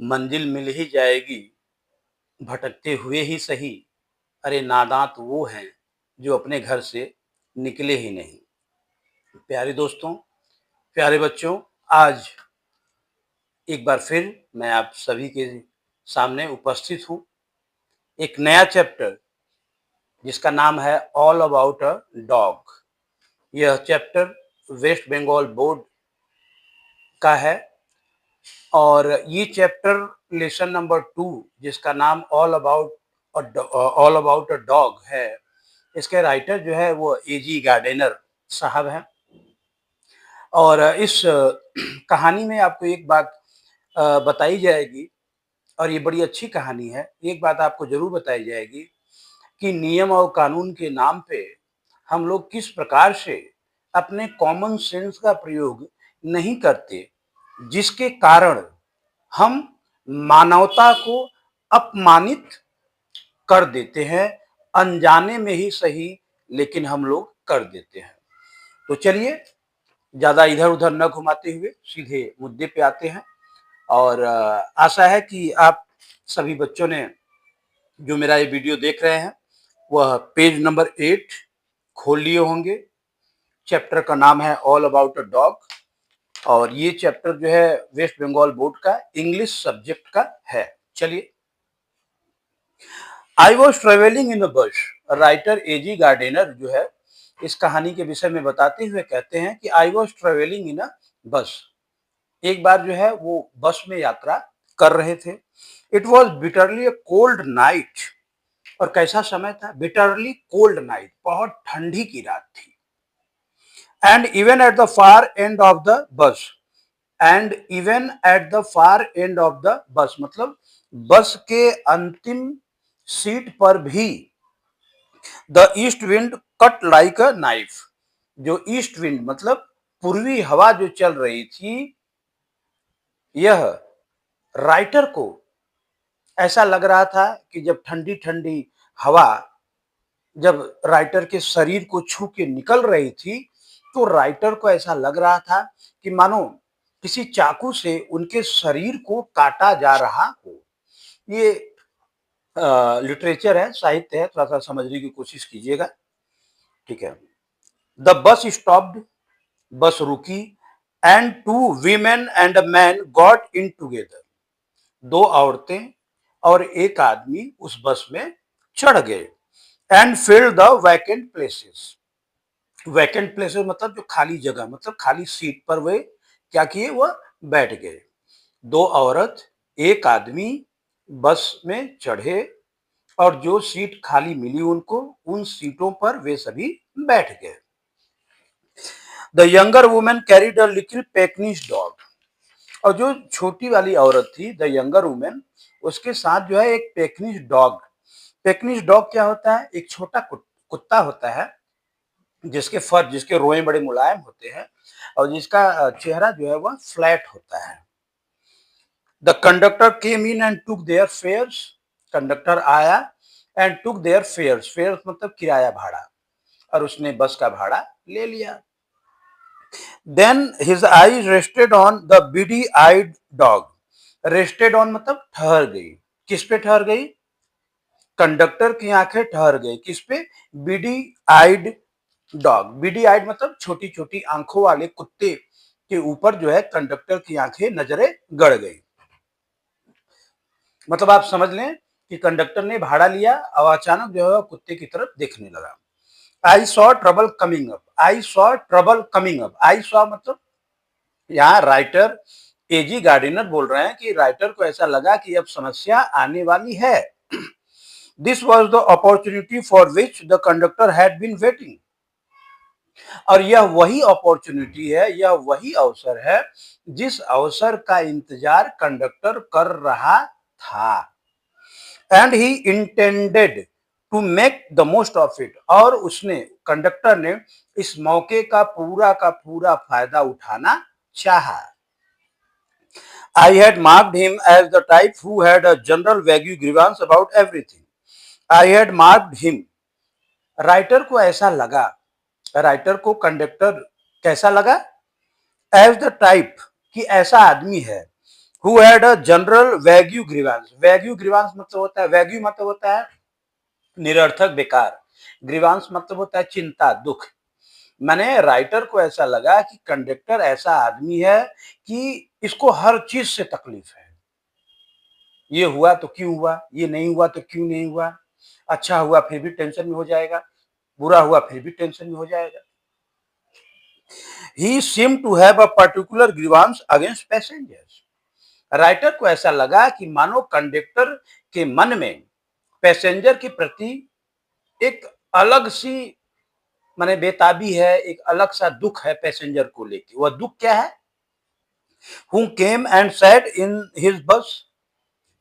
मंजिल मिल ही जाएगी, भटकते हुए ही सही। अरे नादान तो वो हैं जो अपने घर से निकले ही नहीं। प्यारे दोस्तों, प्यारे बच्चों, आज एक बार फिर मैं आप सभी के सामने उपस्थित हूँ। एक नया चैप्टर जिसका नाम है ऑल अबाउट अ डॉग। यह चैप्टर वेस्ट बंगाल बोर्ड का है और ये चैप्टर लेसन नंबर 2 जिसका नाम ऑल अबाउट अ डॉग है। इसके राइटर जो है वो एजी गार्डनर साहब हैं और इस कहानी में आपको एक बात बताई जाएगी और ये बड़ी अच्छी कहानी है। एक बात आपको ज़रूर बताई जाएगी कि नियम और कानून के नाम पे हम लोग किस प्रकार से अपने कॉमन सेंस का प्रयोग नहीं करते, जिसके कारण हम मानवता को अपमानित कर देते हैं। अनजाने में ही सही, लेकिन हम लोग कर देते हैं। तो चलिए, ज़्यादा इधर-उधर न घुमाते हुए सीधे मुद्दे पे आते हैं और आशा है कि आप सभी बच्चों ने जो मेरा ये वीडियो देख रहे हैं वह पेज नंबर 8 खोल लिए होंगे। चैप्टर का नाम है ऑल अबाउट अ डॉग और ये चैप्टर जो है वेस्ट बंगाल बोर्ड का इंग्लिश सब्जेक्ट का है। चलिए, आई वॉज ट्रेवलिंग इन अ बस। राइटर एजी गार्डनर जो है इस कहानी के विषय में बताते हुए कहते हैं कि आई वॉज ट्रेवलिंग इन अ बस। एक बार जो है वो बस में यात्रा कर रहे थे। It was bitterly a cold night. और कैसा समय था? बिटरली कोल्ड नाइट, बहुत ठंडी की रात थी। And even at the far end of the बस, and even at the far end of the बस मतलब बस के अंतिम सीट पर भी the east wind cut like a knife. जो ईस्ट विंड मतलब पूर्वी हवा जो चल रही थी, यह राइटर को ऐसा लग रहा था कि जब ठंडी ठंडी हवा जब राइटर के शरीर को छू के निकल रही थी, तो राइटर को ऐसा लग रहा था कि मानो किसी चाकू से उनके शरीर को काटा जा रहा हो। ये लिटरेचर है, साहित्य है, थोड़ा सा समझने की कोशिश कीजिएगा। ठीक है। द बस स्टॉप्ड, बस रुकी, and two women and a man got in together. दो औरतें और एक आदमी उस बस में चढ़ गए। And fill the vacant places. Vacant places मतलब जो खाली जगह, मतलब खाली सीट पर वे क्या किए, वह बैठ गए। दो औरत एक आदमी बस में चढ़े और जो सीट खाली मिली उनको, उन सीटों पर वे सभी बैठ गए। The younger women carried a little Pekinese dog. और जो छोटी वाली औरत थी, द यंगर वुमेन, उसके साथ जो है एक पेकनिश डॉग। पेकनिश डॉग क्या होता है? एक छोटा कुत्ता होता है जिसके रोए बड़े मुलायम होते हैं और जिसका चेहरा जो है वह फ्लैट होता है। The conductor came in and took their fares. Conductor आया and took their fares. Fares मतलब किराया भाड़ा, और उसने बस का भाड़ा ले लिया। Then his eyes rested on the beady eyed dog. Rested on मतलब ठहर गई। किस पे ठहर गई? कंडक्टर की आंखें ठहर गई। किस पे? BD eyed dog. बीडी आइड मतलब छोटी छोटी आंखों वाले कुत्ते के ऊपर जो है कंडक्टर की आंखें, नजरें गड़ गई। मतलब आप समझ लें कि कंडक्टर ने भाड़ा लिया और अचानक जो है कुत्ते की तरफ देखने लगा। I saw trouble coming up. I saw trouble coming up. I saw मतलब यहाँ राइटर एजी गार्डनर बोल रहे हैं कि राइटर को ऐसा लगा कि अब समस्या आने वाली है। This was the opportunity for which the conductor had been waiting. और यह वही अपॉर्चुनिटी है, यह वही अवसर है जिस अवसर का इंतजार कंडक्टर कर रहा था। And he intended to make the most of it. और उसने, कंडक्टर ने, इस मौके का पूरा फायदा उठाना चाहा। I had marked him as the type who had a general vague grievance about everything. I had marked him. Writer को ऐसा लगा, राइटर को कंडक्टर कैसा लगा? एज द टाइप, कि ऐसा आदमी है who had a general wagyu grievance. Wagyu grievance मतलब होता है, वैग्यू मतलब होता है निरर्थक, बेकार। ग्रीवांस मतलब होता है चिंता, दुख। मैंने राइटर को ऐसा लगा कि कंडक्टर ऐसा आदमी है कि इसको हर चीज से तकलीफ है। ये हुआ तो क्यों हुआ, ये नहीं हुआ तो क्यों नहीं हुआ, अच्छा हुआ फिर भी टेंशन में हो जाएगा, बुरा हुआ फिर भी टेंशन में हो जाएगा। He seem to have a particular grievance against passengers. Writer को ऐसा लगा कि मानो कंडक्टर के मन में पैसेंजर के प्रति एक अलग सी माने बेताबी है, एक अलग सा दुख है पैसेंजर को लेके। वह दुख क्या है? Who came and sat in his बस।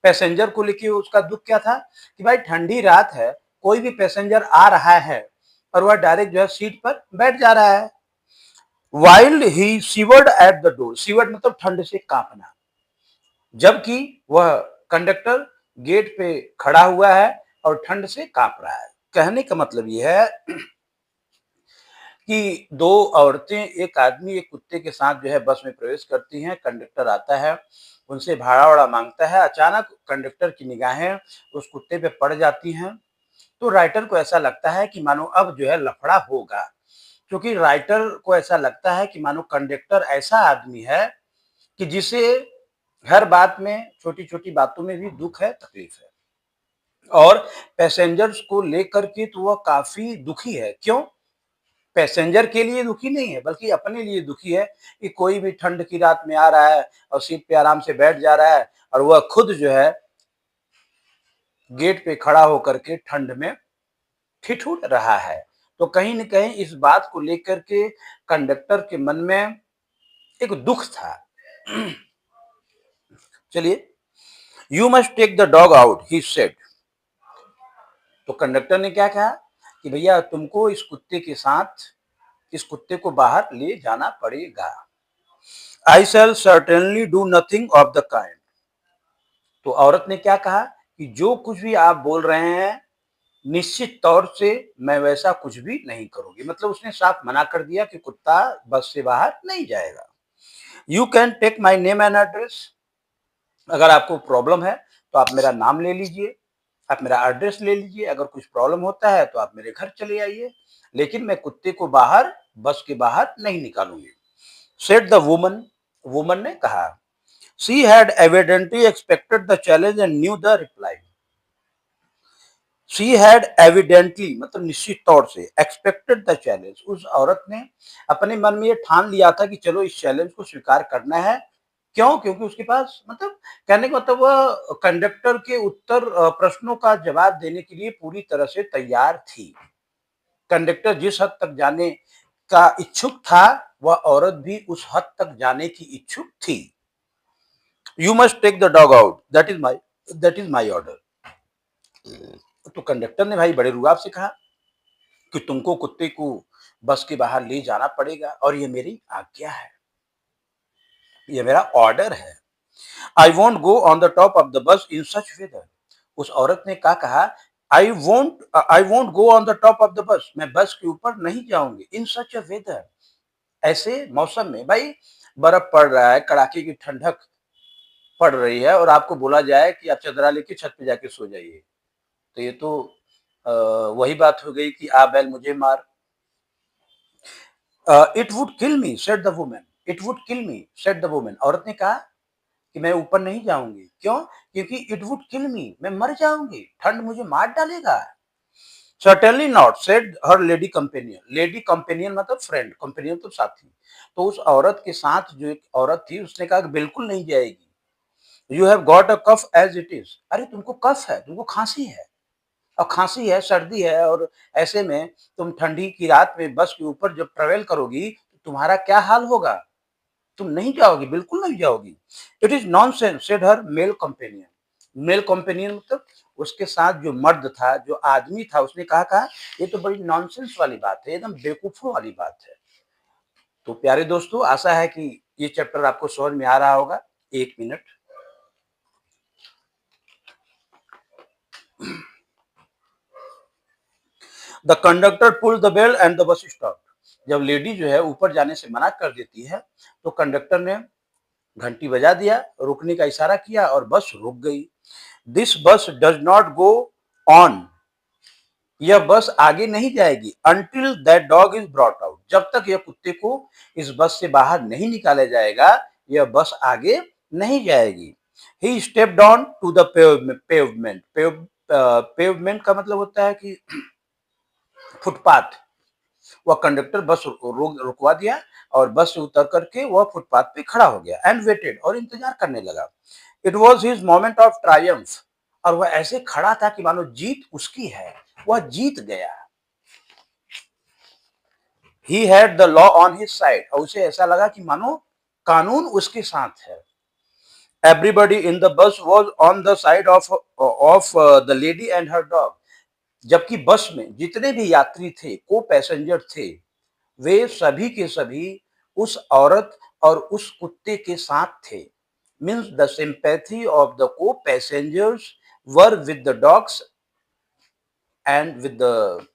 पैसेंजर को लेके उसका दुख क्या था कि भाई ठंडी रात है, कोई भी पैसेंजर आ रहा है और वह डायरेक्ट जो है सीट पर बैठ जा रहा है। Wild he शिवर्ड at the door. शिवर्ड मतलब ठंड से कांपना, जबकि वह कंडक्टर गेट पे खड़ा हुआ है और ठंड से कांप रहा है। कहने का मतलब यह है कि दो औरतें, एक आदमी एक कुत्ते के साथ जो है बस में प्रवेश करती हैं। कंडक्टर आता है, उनसे भाड़ा-वाड़ा मांगता है। अचानक कंडक्टर की निगाहें उस कुत्ते पे पड़ जाती हैं, तो राइटर को ऐसा लगता है कि मानो अब जो है लफड़ा होगा, क्योंकि राइटर को ऐसा लगता है कि मानो कंडक्टर ऐसा आदमी है कि जिसे हर बात में, छोटी-छोटी बातों में भी दुख है, तकलीफ है। और पैसेंजर्स को लेकर के तो वह काफ़ी दुखी है। क्यों? पैसेंजर के लिए दुखी नहीं है, बल्कि अपने लिए दुखी है कि कोई भी ठंड की रात में आ रहा है और सीट पे आराम से बैठ जा रहा है और वह खुद जो है गेट पे खड़ा होकर के ठंड में ठिठुर रहा है। तो कहीं न कहीं इस बात को लेकर के कंडक्टर के मन में एक दुख था। चलिए, you must take the dog out he said. तो कंडक्टर ने क्या कहा कि भैया तुमको इस कुत्ते के साथ, इस कुत्ते को बाहर ले जाना पड़ेगा। I shall certainly do nothing of the kind. तो औरत ने क्या कहा कि जो कुछ भी आप बोल रहे हैं, निश्चित तौर से मैं वैसा कुछ भी नहीं करूंगी। मतलब उसने साफ मना कर दिया कि कुत्ता बस से बाहर नहीं जाएगा। You can take my name and address. अगर आपको प्रॉब्लम है तो आप मेरा नाम ले लीजिए, आप मेरा एड्रेस ले लीजिए। अगर कुछ प्रॉब्लम होता है तो आप मेरे घर चले आइए, लेकिन मैं कुत्ते को बाहर, बस के बाहर नहीं निकालूंगी। Said the woman. वुमन ने कहा। She had evidently expected the challenge and knew the reply. She had evidently मतलब निश्चित तौर से expected the challenge। उस औरत ने अपने मन में ये ठान लिया था कि चलो इस चैलेंज को स्वीकार करना है। क्यों? क्योंकि उसके पास मतलब कहने का मतलब वह कंडक्टर के उत्तर प्रश्नों का जवाब देने के लिए पूरी तरह से तैयार थी। कंडक्टर जिस हद तक जाने का इच्छुक था, वह औरत भी उस हद तक जाने की इच्छुक थी। You must take the dog out, that is my order. तो कंडक्टर ने भाई बड़े रुआब से कहा कि तुमको कुत्ते को बस के बाहर ले जाना पड़ेगा और ये मेरी आज्ञा है, ये मेरा ऑर्डर है। I won't go on the top of the bus in such weather. उस औरत ने क्या कहा? I won't go on the top of the bus. मैं बस के ऊपर नहीं जाऊंगी। इन सच अ वेदर, ऐसे मौसम में। भाई बर्फ पड़ रहा है, कड़ाके की ठंडक पड़ रही है और आपको बोला जाए कि आप चदरा लेके छत पे जाके सो जाइए, तो ये तो वही बात हो गई कि आ बैल मुझे मार। It would kill me said the woman. It would kill me said the woman. औरत ने कहा कि मैं ऊपर नहीं जाऊंगी। क्यों? क्योंकि इट वुड किल मी, मैं मर जाऊंगी, ठंड मुझे मार डालेगा। Certainly not said her lady companion. Lady companion मतलब फ्रेंड, कंपेनियन तो साथी। तो उस औरत के साथ जो एक औरत थी उसने कहा कि बिल्कुल नहीं जाएगी। You have got a cough as it is. अरे तुमको कफ है, तुमको खांसी है, और खांसी है, सर्दी है, और ऐसे में तुम ठंडी की रात में बस के ऊपर जब ट्रेवल करोगी तो तुम्हारा क्या हाल होगा? तुम नहीं जाओगी, बिल्कुल नहीं जाओगी। It is nonsense said her male companion. Male companion मतलब उसके साथ जो मर्द था, जो आदमी था, उसने कहा ये तो बड़ी नॉनसेंस वाली बात है, एकदम बेवकूफों वाली बात है। तो प्यारे दोस्तों, आशा है कि ये चैप्टर आपको समझ में आ रहा होगा। एक मिनट। The conductor pull the bell and the bus stop. जब लेडी जो है ऊपर जाने से मना कर देती है तो कंडक्टर ने घंटी बजा दिया, रुकने का इशारा किया और बस रुक गई। दिस बस डज नॉट गो ऑन, यह बस आगे नहीं जाएगी until that dog is brought out, जब तक यह कुत्ते को इस बस से बाहर नहीं निकाला जाएगा यह बस आगे नहीं जाएगी। He stepped on to the pavement. Pavement का मतलब होता है कि फुटपाथ। वह कंडक्टर बस रुकवा दिया और बस से उतर करके वह फुटपाथ पे खड़ा हो गया एंड वेटेड, और इंतजार करने लगा। It was his moment of Triumph, और वह ऐसे खड़ा था कि मानो जीत उसकी है, वह जीत गया। He had the law on his side, और उसे ऐसा लगा कि मानो कानून उसके साथ है। Everybody in the bus was on the side of the lady and her dog, जबकि बस में जितने भी यात्री थे, को पैसेंजर थे, वे सभी के सभी उस औरत और उस कुत्ते के साथ थे। Means the sympathy of the co passengers were with the dogs and with the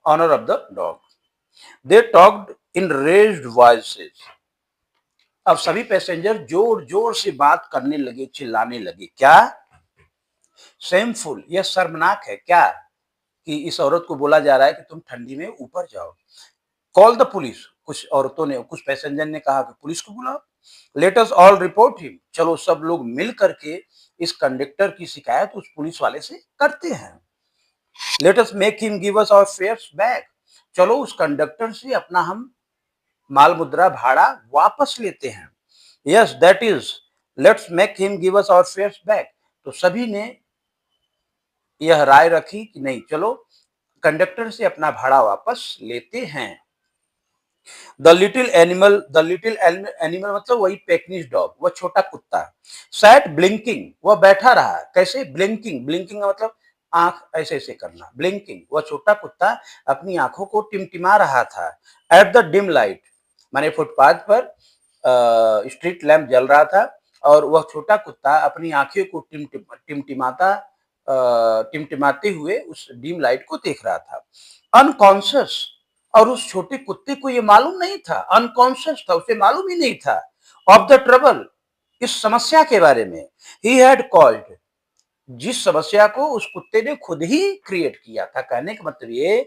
owner of the dog. They talked in raised voices, अब सभी पैसेंजर जोर जोर से बात करने लगे, चिल्लाने लगे। क्या? शेमफुल, यह शर्मनाक है क्या कि इस औरत को बोला जा रहा है कि तुम ठंडी में ऊपर जाओ। कॉल द पुलिस, कुछ औरतों ने, कुछ पैसेंजर ने कहा कि पुलिस को बुलाओ। Let us all report him, चलो सब लोग मिल करके इस कंडक्टर की शिकायत उस पुलिस वाले से करते हैं। Let us make him give us our fares back, चलो उस कंडक्टर से अपना हम माल मुद्रा भाड़ा वापस लेते हैं। Yes that is, let's make him give us our fares back, तो सभी ने यह राय रखी कि नहीं, चलो कंडक्टर से अपना भाड़ा वापस लेते हैं। द लिटिल एनिमल मतलब वही पेकनिश डॉग, वह छोटा कुत्ता, सैट ब्लिंकिंग, वह बैठा रहा। कैसे? ब्लिंकिंग, ब्लिंकिंग का मतलब आंख ऐसे ऐसे करना, ब्लिंकिंग, वह छोटा कुत्ता अपनी आंखों को टिमटिमा रहा था। एट द डिम लाइट, माने फुटपाथ पर स्ट्रीट लैंप जल रहा था और वह छोटा कुत्ता अपनी आंखों को टिमटिमाते हुए उस डिम लाइट को देख रहा था। अनकॉन्शियस, और उस छोटे कुत्ते को ये मालूम नहीं था, अनकॉन्शियस था, उसे मालूम ही नहीं था ऑफ द ट्रबल, इस समस्या के बारे में। ही हैड कॉज्ड, जिस समस्या को उस कुत्ते ने खुद ही क्रिएट किया था। कहने का मतलब ये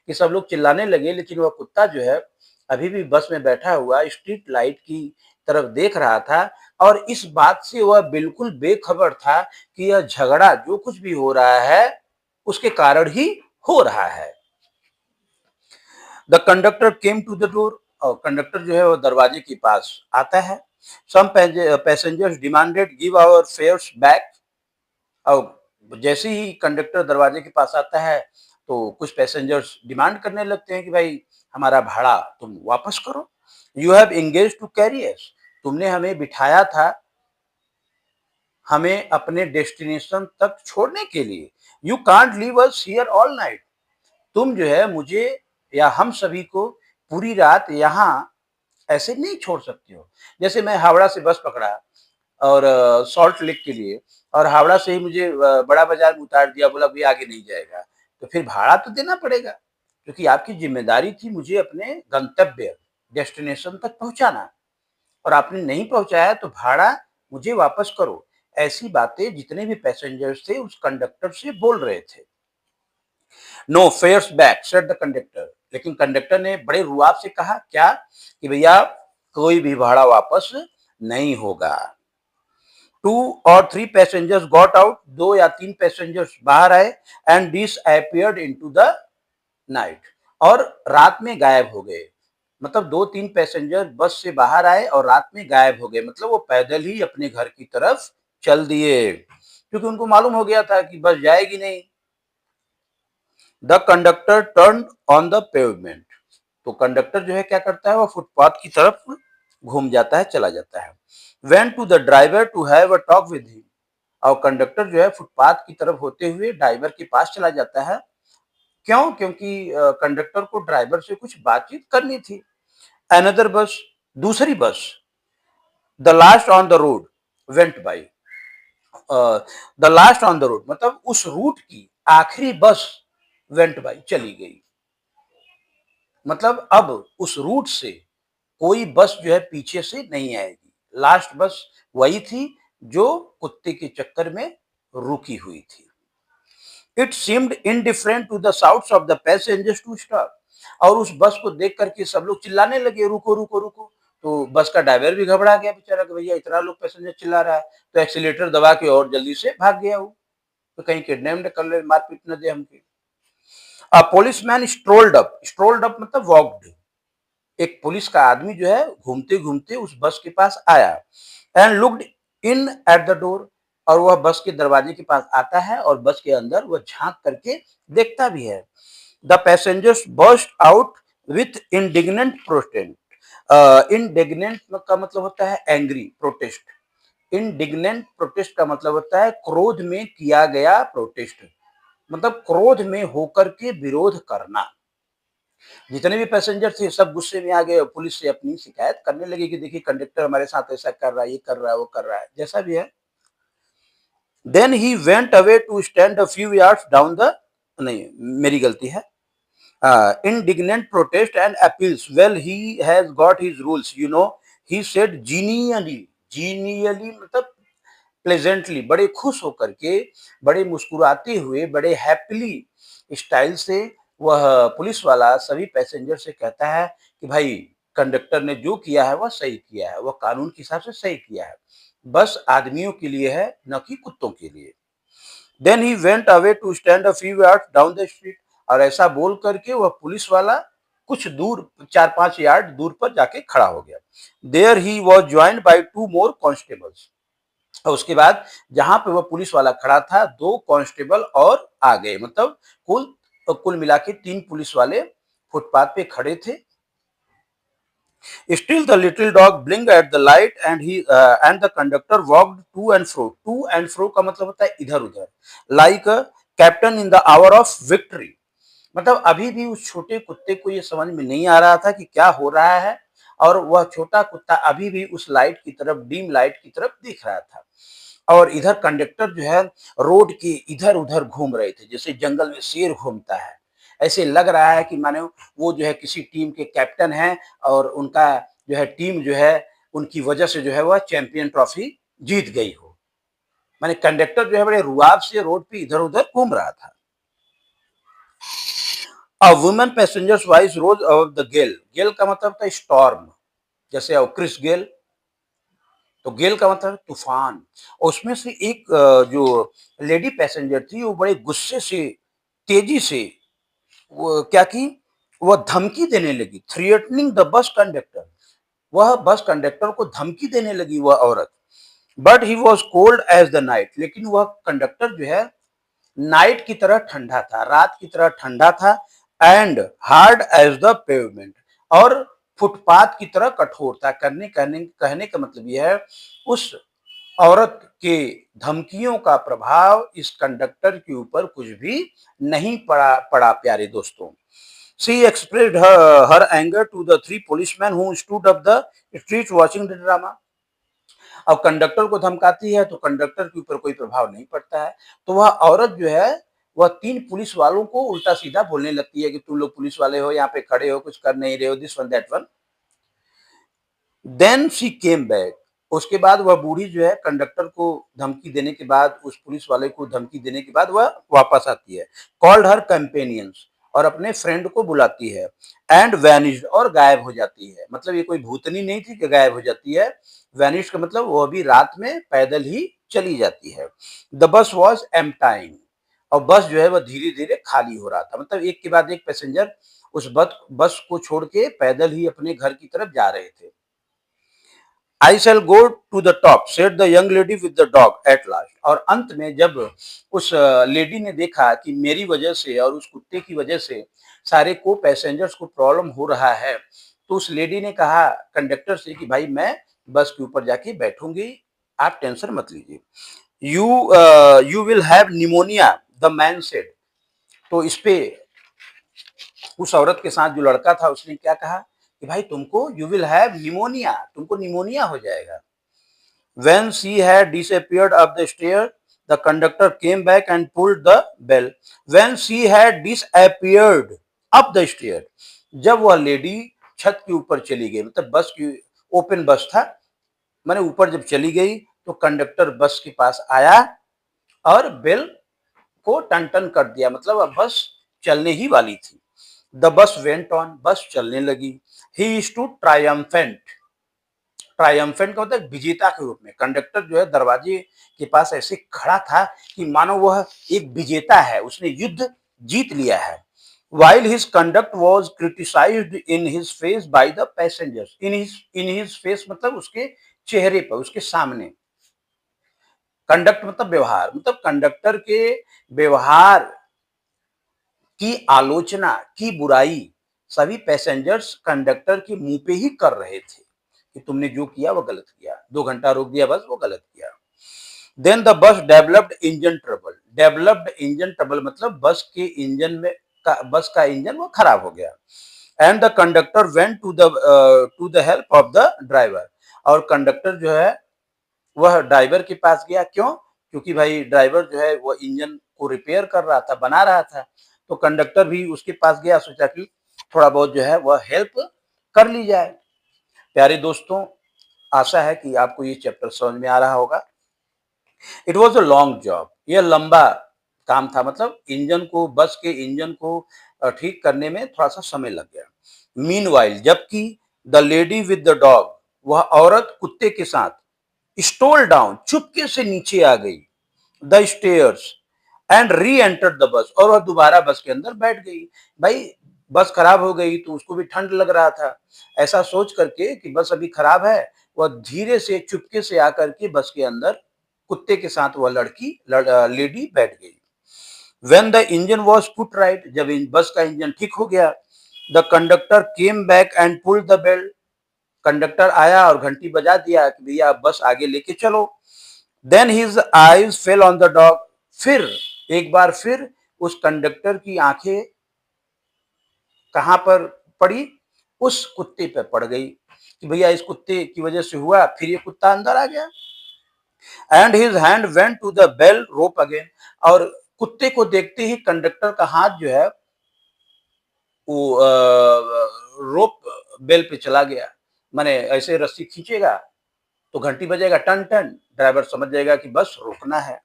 कि सब लोग चिल्लाने लगे, लेकिन वह कुत्ता जो है अभी भी बस में बैठा हुआ स्ट्रीट लाइट की तरफ देख रहा था और इस बात से वह बिल्कुल बेखबर था कि यह झगड़ा जो कुछ भी हो रहा है उसके कारण ही हो रहा है। The conductor came to the door, और कंडक्टर जो है वो दरवाजे के पास आता है। Some passengers demanded give our fares back, और जैसे ही कंडक्टर दरवाजे के पास आता है तो कुछ पैसेंजर्स डिमांड करने लगते हैं कि भाई हमारा भाड़ा तुम वापस करो। You have engage to carry us, तुमने हमें बिठाया था हमें अपने डेस्टिनेशन तक छोड़ने के लिए। You can't leave us here all night, तुम जो है मुझे या हम सभी को पूरी रात यहाँ ऐसे नहीं छोड़ सकते हो। जैसे मैं हावड़ा से बस पकड़ा और सॉल्ट लेक के लिए, और हावड़ा से ही मुझे बड़ा बाजार में उतार दिया, बोला भाई आगे नहीं जाएगा, तो फिर भाड़ा तो देना पड़ेगा, क्योंकि आपकी जिम्मेदारी थी मुझे अपने गंतव्य डेस्टिनेशन तक पहुंचाना, और आपने नहीं पहुंचाया तो भाड़ा मुझे वापस करो। ऐसी बातें जितने भी पैसेंजर्स थे उस कंडक्टर से बोल रहे थे। No fares back said the conductor, लेकिन कंडक्टर ने बड़े रुआब से कहा क्या कि भैया कोई भी भाड़ा वापस नहीं होगा। 2 or 3 पैसेंजर्स गॉट आउट, 2 या 3 पैसेंजर्स बाहर आए and disappeared into the night, और रात में गायब हो गए। मतलब 2-3 पैसेंजर बस से बाहर आए और रात में गायब हो गए, मतलब वो पैदल ही अपने घर की तरफ चल दिए, क्योंकि उनको मालूम हो गया था कि बस जाएगी नहीं। The conductor turn on the pavement, तो कंडक्टर जो है क्या करता है, वो फुटपाथ की तरफ घूम जाता है, चला जाता है। Went to the driver to have a talk with him, और कंडक्टर जो है फुटपाथ की तरफ होते हुए ड्राइवर के पास चला जाता है। क्यों? क्योंकि कंडक्टर को ड्राइवर से कुछ बातचीत करनी थी। अनदर बस, दूसरी बस, the last on the road went by, the last on the road मतलब उस रूट की आखिरी बस वेंट बाई, चली गई। मतलब अब उस रूट से कोई बस जो है पीछे से नहीं आएगी। लास्ट बस वही थी जो कुत्ते के चक्कर में रुकी हुई थी। It seemed indifferent to the shouts of the passengers to stop. और उस बस को देख करके सब लोग चिल्लाने लगे, रुको रुको रुको। तो बस का ड्राइवर भी घबरा गया बेचारा कि भैया इतना लोग पैसेंजर चिल्ला रहा है, तो एक्सीलेटर दबा के और जल्दी से भाग गया वो, तो कहीं किडनैप न कर ले, मारपीट न दे हमके। अ पुलिसमैन स्ट्रोल्ड अप मतलब वॉक्ड। एक पुलिस का आदमी जो है घूमते घूमते उस बस के पास आया and looked in at the door. और वह बस के दरवाजे के पास आता है और बस के अंदर वह झांक करके देखता भी है। The passengers burst out with indignant protest. Indignant का मतलब होता है एंग्री, प्रोटेस्ट। इंडिग्नेंट प्रोटेस्ट का मतलब होता है क्रोध में किया गया प्रोटेस्ट, मतलब क्रोध में होकर के विरोध करना। जितने भी पैसेंजर थे सब गुस्से में आ गए और पुलिस से अपनी शिकायत करने लगे कि देखिए कंडक्टर हमारे साथ ऐसा कर रहा है, ये कर रहा है, वो कर रहा है, जैसा भी है। Then he went away to stand a few yards down the, नहीं मेरी गलती है, indignant protest and appeals. Well, he has got his rules, you know. He said genially मतलब प्लेजेंटली, बड़े खुश होकर के, बड़े मुस्कुराते हुए, बड़े हैप्पीली स्टाइल से वह पुलिस वाला सभी पैसेंजर से कहता है कि भाई कंडक्टर ने जो किया है वह सही किया है, वह कानून के हिसाब से सही किया है, बस आदमियों के लिए है न कि कुत्तों के लिए। Then he went away to stand a few yards down the street. और ऐसा बोल करके वह पुलिस वाला कुछ दूर, 4-5 यार्ड दूर पर जाके खड़ा हो गया। There he was joined by 2 more constables. और उसके बाद जहां पे वह पुलिस वाला खड़ा था 2 कांस्टेबल और आ गए, मतलब कुल मिला के 3 पुलिस वाले फुटपाथ पे खड़े थे। Still the little dog blinked at the light and he and the conductor walked to and fro. To and fro का मतलब होता है इधर उधर, like a captain in the hour of victory। मतलब अभी भी उस छोटे कुत्ते को ये समझ में नहीं आ रहा था कि क्या हो रहा है, और वह छोटा कुत्ता अभी भी उस लाइट की तरफ, डीम लाइट की तरफ देख रहा था। और इधर कंडक्टर जो है रोड के इधर उधर घूम रहे थे, जैसे जंगल में शेर घूमता है। ऐसे लग रहा है कि मानो वो जो है किसी टीम के कैप्टन हैं और उनका जो है टीम जो है उनकी वजह से जो है वह चैंपियन ट्रॉफी जीत गई हो। माने कंडक्टर जो है बड़े रुआब से रोड पे इधर उधर घूम रहा था। A woman passenger's voice rose above the gale. Gale का मतलब था स्टॉर्म, जैसे क्रिस गेल, तो गेल का मतलब है तूफान। और उसमें से एक जो लेडी पैसेंजर थी वो बड़े गुस्से से, तेजी से वो क्या की, वह धमकी देने लगी, थ्रेटनिंग द बस कंडक्टर। वह बस कंडक्टर को धमकी देने लगी वह औरत। But he was cold as the night. लेकिन वह कंडक्टर जो है नाइट की तरह ठंडा था, रात की तरह ठंडा था। And hard as the pavement, और फुटपाथ की तरह कठोर था। कहने का मतलब यह है उस औरत के धमकियों का प्रभाव इस कंडक्टर के ऊपर कुछ भी नहीं पड़ा प्यारे दोस्तों। She expressed her anger to the 3 policemen who stood up the street watching the drama। अब कंडक्टर को धमकाती है तो कंडक्टर के ऊपर कोई प्रभाव नहीं पड़ता है, तो वह औरत जो है वह 3 पुलिस वालों को उल्टा सीधा बोलने लगती है कि तुम लोग पुलिस वाले हो, यहाँ पे खड़े हो, कुछ कर नहीं रहे हो, this one that one. Then she came back. उसके बाद वह बूढ़ी जो है कंडक्टर को धमकी देने के बाद, उस पुलिस वाले को धमकी देने के बाद वह वापस आती है। कॉल्ड हर कंपेनियंस, और अपने फ्रेंड को बुलाती है। एंड वैनिश्ड, और गायब हो जाती है। मतलब ये कोई भूतनी नहीं थी कि गायब हो जाती है। वैनिश्ड का मतलब वो भी रात में पैदल ही चली जाती है। द बस वॉज एम्प्टाइंग, और बस जो है वह धीरे धीरे खाली हो रहा था। मतलब एक के बाद एक पैसेंजर उस बस को छोड़ के पैदल ही अपने घर की तरफ जा रहे थे। I shall go to the top said the young lady with the dog at last. और अंत में जब उस लेडी ने देखा कि मेरी वजह से और उस कुत्ते की वजह से सारे को पैसेंजर्स को प्रॉब्लम हो रहा है, तो उस लेडी ने कहा कंडक्टर से कि भाई मैं बस के ऊपर जाके बैठूंगी, आप टेंशन मत लीजिए। You will have pneumonia the man said. तो इस पे उस औरत के साथ जो लड़का था उसने क्या कहा कि भाई तुमको यू विल हैव निमोनिया, तुमको निमोनिया हो जाएगा। When she had disappeared up the stair, the conductor came back and pulled the bell. When she had disappeared up the stair, जब वह लेडी छत के ऊपर चली गई, मतलब बस की ओपन बस था, मैंने ऊपर जब चली गई तो कंडक्टर बस के पास आया और बेल को टन-टन कर दिया, मतलब अब बस चलने ही वाली थी। द बस वेंट ऑन, बस चलने लगी। ही स्टूड ट्रायम्फेंट, ट्रायम्फेंट का मतलब विजेता के रूप में। कंडक्टर जो है दरवाजे के पास ऐसे खड़ा था कि मानो वह एक विजेता है, उसने युद्ध जीत लिया है। While his conduct was criticized in his face by the passengers, in his face मतलब उसके चेहरे पर, उसके सामने। कंडक्ट मतलब व्यवहार, मतलब कंडक्टर के व्यवहार की आलोचना की बुराई सभी पैसेंजर्स कंडक्टर के मुंह पे ही कर रहे थे कि तुमने जो किया वो गलत किया, 2 घंटा रोक दिया बस, वो गलत किया। Then the bus developed engine trouble, developed engine trouble मतलब बस का इंजन वो खराब हो गया। And the conductor went to the help of the driver, और कंडक्टर जो है वह ड्राइवर के पास गया। क्यों? क्योंकि भाई ड्राइवर जो है वो इंजन को रिपेयर कर रहा था, बना रहा था, तो कंडक्टर भी उसके पास गया, सोचा कि थोड़ा बहुत जो है वह हेल्प कर ली जाए। प्यारे दोस्तों, आशा है कि आपको ये चैप्टर समझ में आ रहा होगा। It was a long job, यह लंबा काम था, मतलब बस के इंजन को ठीक करने में थोड़ा सा समय लग गया। मीनवाइल, जबकि the lady with the dog, वह औरत कुत्ते के साथ, स्टोल डाउन, चुपके से नीचे आ गई, the stairs and re entered the bus, और वह दोबारा बस के अंदर बैठ गई। भाई बस खराब हो गई तो उसको भी ठंड लग रहा था, ऐसा सोच करके कि बस अभी खराब है, वह धीरे से चुपके से आकर के बस के अंदर कुत्ते के साथ वह लेडी बैठ गई। When the engine was put right, जब बस का इंजन ठीक हो गया, the conductor came back and pulled the bell, conductor आया और घंटी बजा दिया कि भैया अब बस आगे लेके चलो। Then his eyes fell on the dog, फिर एक बार फिर उस कंडक्टर की आंखें कहां पर पड़ी? उस कुत्ते पे पड़ गई कि भैया इस कुत्ते की वजह से हुआ, फिर ये कुत्ता अंदर आ गया। And his hand went to the bell rope again, और कुत्ते को देखते ही कंडक्टर का हाथ जो है वो रोप बेल पे चला गया। माने ऐसे रस्सी खींचेगा तो घंटी बजेगा टन टन, ड्राइवर समझ जाएगा कि बस रोकना है।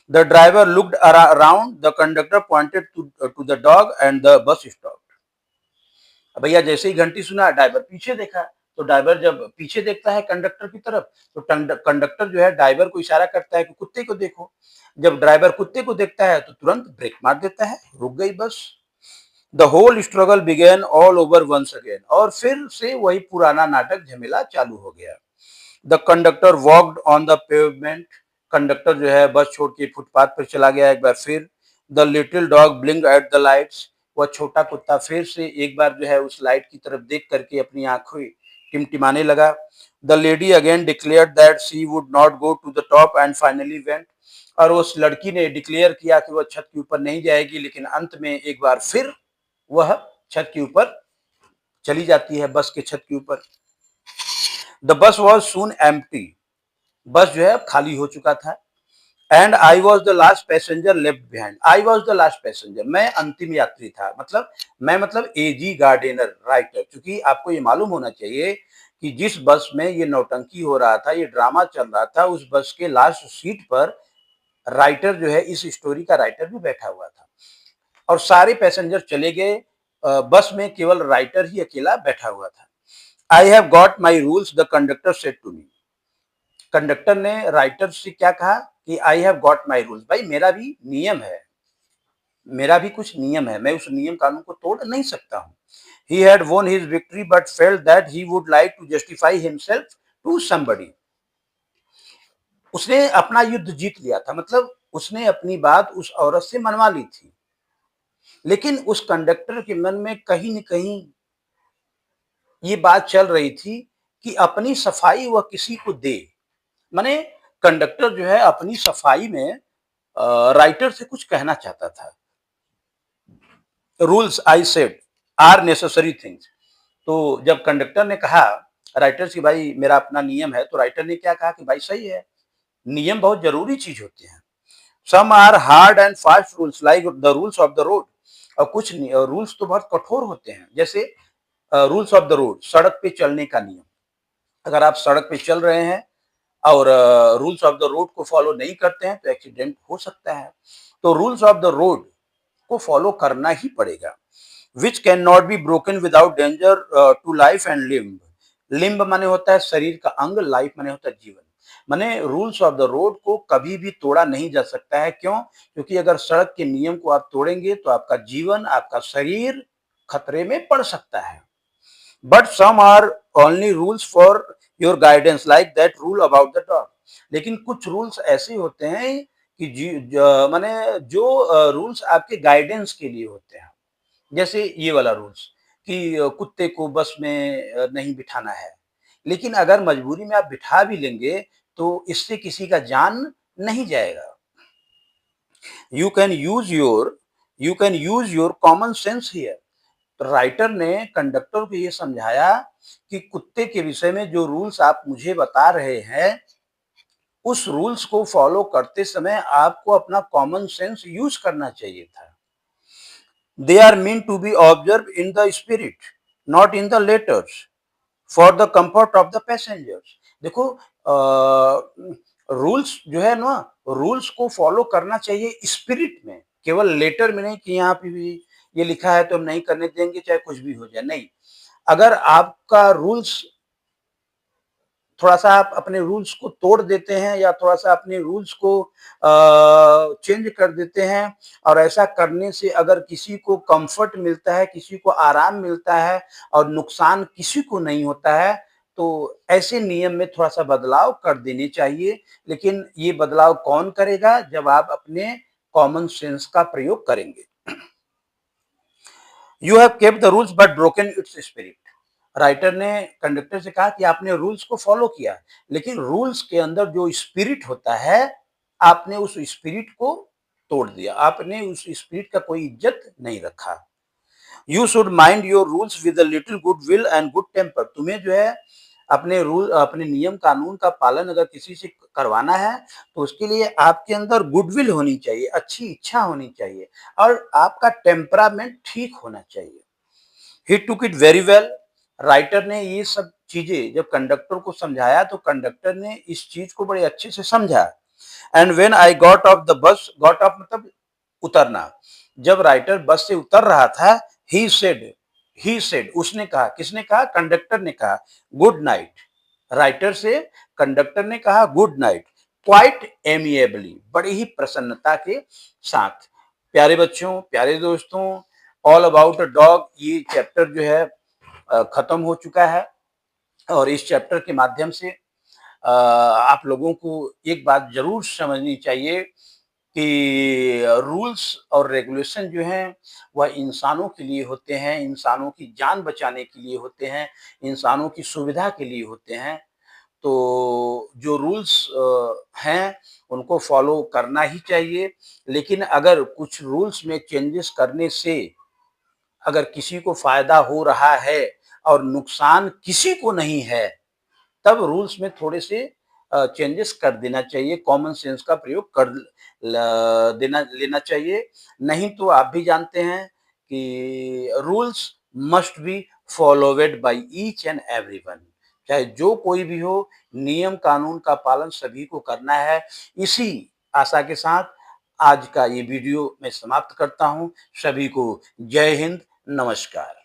The driver looked around, the conductor pointed to the dog and the bus stopped. भैया जैसे ही घंटी सुना ड्राइवर पीछे देखा, तो ड्राइवर जब पीछे देखता है कंडक्टर की तरफ, तो कंडक्टर जो है ड्राइवर को इशारा करता है कि कुत्ते को देखो। जब ड्राइवर कुत्ते को देखता है तो तुरंत ब्रेक मार देता है, रुक गई bus. The whole struggle began all over once again, और फिर से वही पुराना नाटक झमेला चालू हो गया। The conductor walked on the pavement, conductor जो है बस छोड़ के फुटपाथ पर चला गया एक बार फिर। The little dog blink at the lights, वह छोटा कुत्ता फिर से एक बार जो है उस लाइट की तरफ देख करके अपनी आंखें टिमटिमाने लगा। The lady again declared that she would not go to the top and finally went, और उस लड़की ने डिक्लेयर किया कि वह छत के ऊपर नहीं जाएगी, लेकिन अंत में एक बार फिर वह छत के ऊपर चली जाती है, बस के छत के ऊपर। The bus was soon empty, बस जो है खाली हो चुका था। And I was the last passenger left behind, I was the last passenger, मैं अंतिम यात्री था, मतलब एजी गार्डेनर राइटर। क्योंकि आपको ये मालूम होना चाहिए कि जिस बस में ये नौटंकी हो रहा था, ये ड्रामा चल रहा था, उस बस के लास्ट सीट पर राइटर जो है, इस स्टोरी का राइटर भी बैठा हुआ था, और सारे पैसेंजर चले गए, बस में केवल राइटर ही अकेला बैठा हुआ था। I have got my rules, the conductor said to me, conductor ने राइटर से क्या कहा कि I have got my rules, भाई मेरा भी नियम है, मेरा भी कुछ नियम है, मैं उस नियम कानून को तोड़ नहीं सकता हूँ। He had won his victory but felt that he would like to justify himself to somebody, उसने अपना युद्ध जीत लिया था, मतलब उसने अपनी बात उस औरत से मनवा ली थी, लेकिन उस कंडक्टर के मन में कहीं न कहीं ये बात चल रही थी कि अपनी सफाई वह किसी को दे। माने कंडक्टर जो है अपनी सफाई में राइटर से कुछ कहना चाहता था। Rules I said are necessary things, तो जब कंडक्टर ने कहा राइटर से भाई मेरा अपना नियम है, तो राइटर ने क्या कहा कि भाई सही है, नियम बहुत जरूरी चीज होते हैं। Some are hard and fast rules like the rules of the road, और कुछ रूल्स तो बहुत कठोर होते हैं, जैसे रूल्स ऑफ द रोड, सड़क पे चलने का नियम। अगर आप सड़क पे चल रहे हैं और रूल्स ऑफ द रोड को फॉलो नहीं करते हैं तो एक्सीडेंट हो सकता है। तो रूल्स ऑफ द रोड को फॉलो करना ही पड़ेगा। Which can not be broken without danger to life and limb. Limb माने होता है शरीर का अंग, लाइफ माने होता है जीवन। माने रूल्स ऑफ द रोड को कभी भी तोड़ा नहीं जा सकता है। क्यों? क्योंकि अगर सड़क के नियम को आप तोड़ेंगे तो आपका जीवन, आपका शरीर खतरे में पड़ सकता है। But some are only rules for your guidance, like that rule about the dog. लेकिन कुछ रूल्स ऐसे होते हैं कि माने जो रूल्स आपके गाइडेंस के लिए होते हैं। जैसे ये वाला रूल्स कि कुत्ते को बस में नहीं बिठाना है। लेकिन अगर मजबूरी में आप बिठा भी लेंगे तो इससे किसी का जान नहीं जाएगा। You can use your you can use your common sense here. तो राइटर ने कंडक्टर को ये समझाया कि कुत्ते के विषय में जो रूल्स आप मुझे बता रहे हैं, उस रूल्स को फॉलो करते समय आपको अपना कॉमन सेंस यूज करना चाहिए था। They are meant to be observe in the spirit, not in the letters, for the comfort of the passengers. देखो, रूल्स जो है ना, रूल्स को फॉलो करना चाहिए स्पिरिट में, केवल लेटर में नहीं कि यहाँ पे भी ये लिखा है तो हम नहीं करने देंगे चाहे कुछ भी हो जाए, नहीं। अगर आपका रूल्स थोड़ा-सा आप अपने रूल्स को तोड़ देते हैं या थोड़ा-सा अपने रूल्स को चेंज कर देते हैं और ऐसा करने से अगर किसी को कम्फर्ट मिलता है, किसी को आराम मिलता है और नुकसान किसी को नहीं होता है, तो ऐसे नियम में थोड़ा-सा बदलाव कर देने चाहिए। लेकिन ये बदलाव कौन करेगा? जब आप अपने कॉमन सेंस का प्रयोग करेंगे। You have kept the rules but broken it's spirit. Writer ने कंडक्टर से कहा कि आपने रूल्स को फॉलो किया, लेकिन रूल्स के अंदर जो स्पिरिट होता है, आपने उस स्पिरिट को तोड़ दिया, आपने उस स्पिरिट का कोई इज्जत नहीं रखा। You should mind your rules with a little good will and good temper. तुम्हें जो है अपने रूल, अपने नियम कानून का पालन अगर किसी से करवाना है तो उसके लिए आपके अंदर गुडविल होनी चाहिए, अच्छी इच्छा होनी चाहिए और आपका टेम्परामेंट ठीक होना चाहिए। He took it very well. Writer ने ये सब चीजें जब कंडक्टर को समझाया तो कंडक्टर ने इस चीज को बड़े अच्छे से समझा। And when I got off the बस, गॉट ऑफ मतलब उतरना, जब राइटर बस से उतर रहा था, ही सेड उसने कहा, किसने कहा? कंडक्टर ने कहा, गुड नाइट। राइटर से कंडक्टर ने कहा गुड नाइट, क्वाइट एमिएबली, बड़ी ही प्रसन्नता के साथ। प्यारे बच्चों, प्यारे दोस्तों, ऑल अबाउट अ डॉग ये चैप्टर जो है खत्म हो चुका है और इस चैप्टर के माध्यम से आप लोगों को एक बात जरूर समझनी चाहिए कि रूल्स और रेगुलेशन जो हैं वह इंसानों के लिए होते हैं, इंसानों की जान बचाने के लिए होते हैं, इंसानों की सुविधा के लिए होते हैं। तो जो रूल्स हैं उनको फॉलो करना ही चाहिए। लेकिन अगर कुछ रूल्स में चेंजेस करने से अगर किसी को फायदा हो रहा है और नुकसान किसी को नहीं है, तब रूल्स में थोड़े से चेंजेस कर देना चाहिए, कॉमन सेंस का प्रयोग कर देना लेना चाहिए। नहीं तो आप भी जानते हैं कि rules must be followed by each and everyone. चाहे जो कोई भी हो, नियम कानून का पालन सभी को करना है। इसी आशा के साथ आज का ये वीडियो मैं समाप्त करता हूँ। सभी को जय हिंद, नमस्कार।